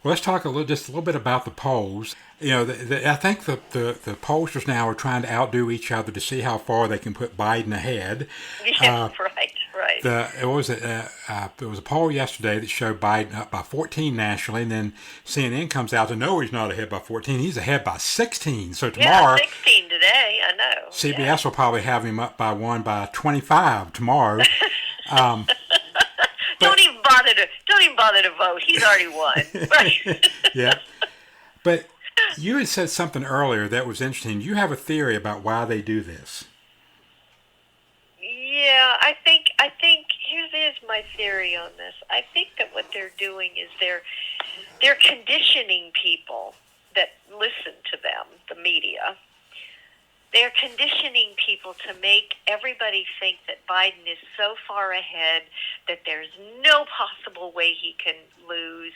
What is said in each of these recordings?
Well, let's talk just a little bit about the polls. You know, I think the pollsters now are trying to outdo each other to see how far they can put Biden ahead. Yes, right, right. There was a poll yesterday that showed Biden up by 14 nationally, and then CNN comes out to no, he's not ahead by 14. He's ahead by 16. So Yeah, tomorrow, 16 today, I know. CBS will probably have him up by 25 tomorrow. Um, but Don't even bother to vote. He's already won. Right. yeah, but you had said something earlier that was interesting. You have a theory about why they do this. Yeah, I think here's my theory on this. I think that what they're doing is they're conditioning people that listen to them, the media. They're conditioning people to make everybody think that Biden is so far ahead that there's no possible way he can lose.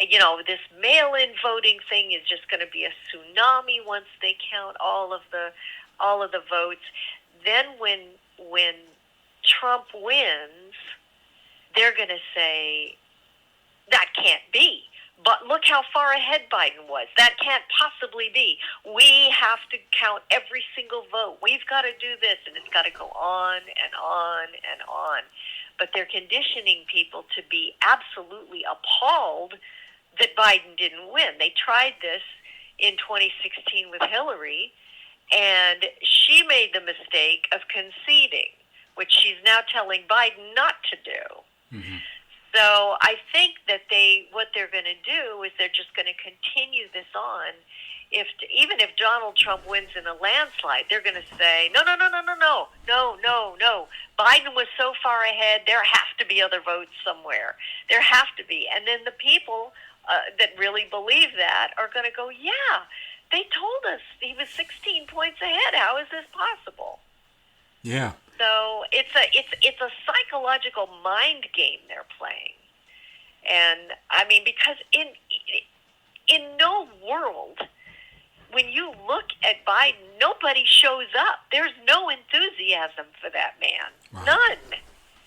And, you know, this mail-in voting thing is just going to be a tsunami once they count all of the votes. Then when Trump wins, they're going to say that can't be. But look how far ahead Biden was. That can't possibly be. We have to count every single vote. We've got to do this, and it's got to go on and on and on. But they're conditioning people to be absolutely appalled that Biden didn't win. They tried this in 2016 with Hillary, and she made the mistake of conceding, which she's now telling Biden not to do. Mm-hmm. So I think that what they're going to do is they're just going to continue this on. Even if Donald Trump wins in a landslide, they're going to say, no. Biden was so far ahead, there have to be other votes somewhere. There have to be. And then the people that really believe that are going to go, yeah, they told us he was 16 points ahead. How is this possible? Yeah. So it's a psychological mind game they're playing, and I mean, because in no world, when you look at Biden, nobody shows up. There's no enthusiasm for that man. Right. None.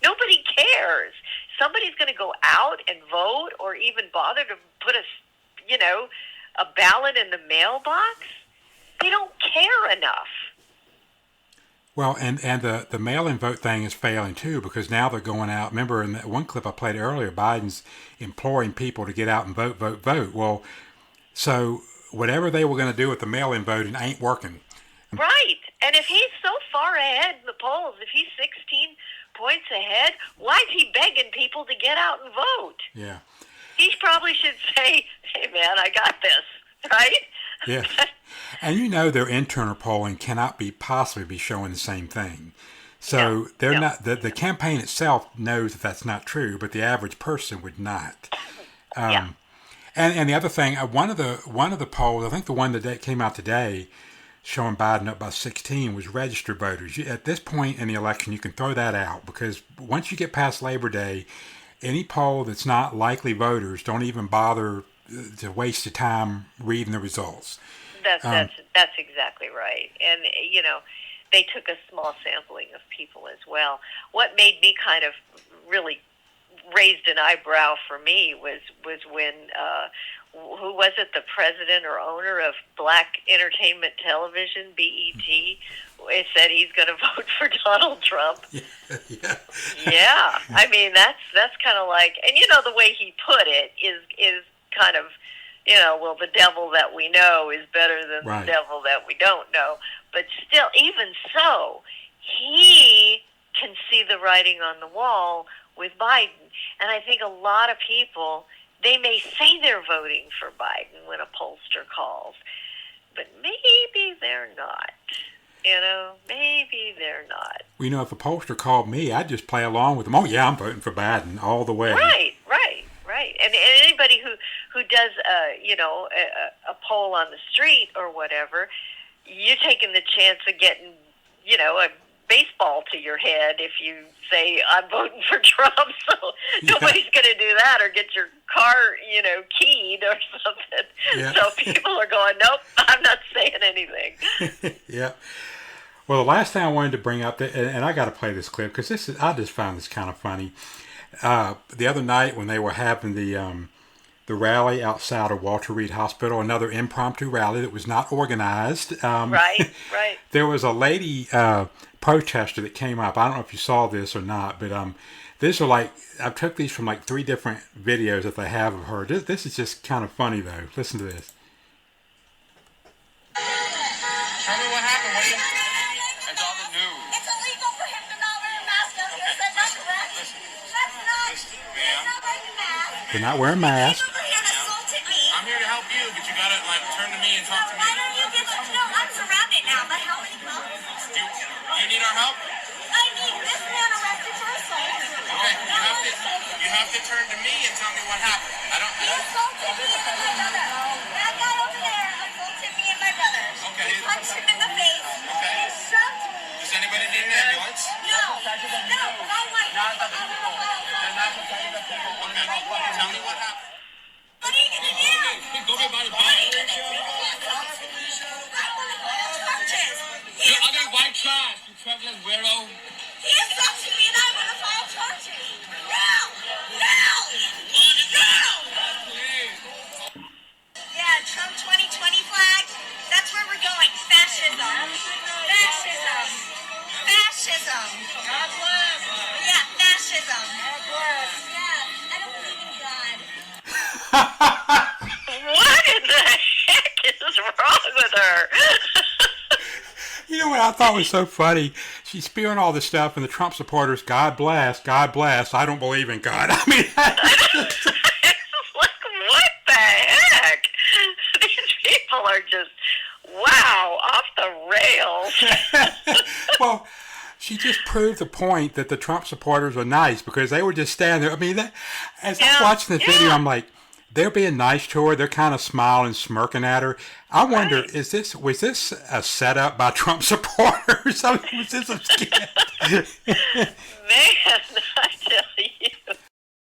Nobody cares. Somebody's going to go out and vote, or even bother to put a ballot in the mailbox. They don't care enough. Well, and the mail-in vote thing is failing too, because now they're going out. Remember in that one clip I played earlier, Biden's imploring people to get out and vote, vote, vote. Well, so whatever they were going to do with the mail-in voting ain't working. Right. And if he's so far ahead in the polls, if he's 16 points ahead, why is he begging people to get out and vote? Yeah. He probably should say, hey, man, I got this, right? Yeah. And you know their internal polling cannot possibly be showing the same thing. So they're not the campaign itself knows that that's not true, but the average person would not. And the other thing, one of the polls, I think the one that came out today, showing Biden up by 16, was registered voters. At this point in the election, you can throw that out, because once you get past Labor Day, any poll that's not likely voters, don't even bother to waste your time reading the results. That's exactly right. And, you know, they took a small sampling of people as well. What made me kind of really raised an eyebrow for me was when, who was it, the president or owner of Black Entertainment Television, BET, it said he's going to vote for Donald Trump. Yeah. Yeah. I mean, that's kind of like, and you know, the way he put it is kind of, you know, well, the devil that we know is better than right. The devil that we don't know. But still, even so, he can see the writing on the wall with Biden. And I think a lot of people, they may say they're voting for Biden when a pollster calls, but maybe they're not. You know, maybe they're not. Well, you know, if a pollster called me, I'd just play along with them. Oh, yeah, I'm voting for Biden all the way. Right. And anybody who does, a poll on the street or whatever, you're taking the chance of getting, you know, a baseball to your head if you say, I'm voting for Trump. So nobody's going to do that, or get your car, you know, keyed or something. Yeah. So people are going, nope, I'm not saying anything. Yeah. Well, the last thing I wanted to bring up, and I got to play this clip because I just found this kind of funny. The other night when they were having the the rally outside of Walter Reed Hospital, another impromptu rally that was not organized. Right, right. There was a lady protester that came up. I don't know if you saw this or not, but these are like, I took these from like 3 different videos that they have of her. This is just kind of funny though. Listen to this. Tell me what happened. What do you... It's all the news. It's illegal for him to not wear a mask. Okay. Is that not correct? Listen. That's not... Listen, not wearing a mask. They're not wearing masks. I'm here to help you, but you gotta turn to me and talk to me. Why don't you get... No, I'm surrounded now, but how many help? Do you need our help? I need this man arrested for assault. Okay, you have to turn to me and tell me what happened. He assaulted me and my brother. That guy over there assaulted me and my brother. Okay. He punched him in the face. Okay. He shoved me. Does anybody need an ambulance? No, but I want... Okay, tell me what happened. What are you going to do? Go get by the bag. What are you going to do? I want to call charges. You're under white trash, you traveling weirdo. He assaulted me and I want to file charges. No! No! No! Yeah, Trump 2020 flag. That's where we're going. Fascism. Fascism. Fascism. God bless. Yeah, fascism. God bless. Yeah, I don't believe in God. What in the heck is wrong with her? You know what I thought was so funny? She's spewing all this stuff, and the Trump supporters, God bless, I don't believe in God. I mean, Like, what the heck? These people are just, wow, off the rails. well, she just proved the point that the Trump supporters are nice because they were just standing there. I mean, as I'm watching the video, I'm like, they're being nice to her. They're kind of smiling, smirking at her. I wonder, was this a setup by Trump supporters? I mean, was this a skit? Man,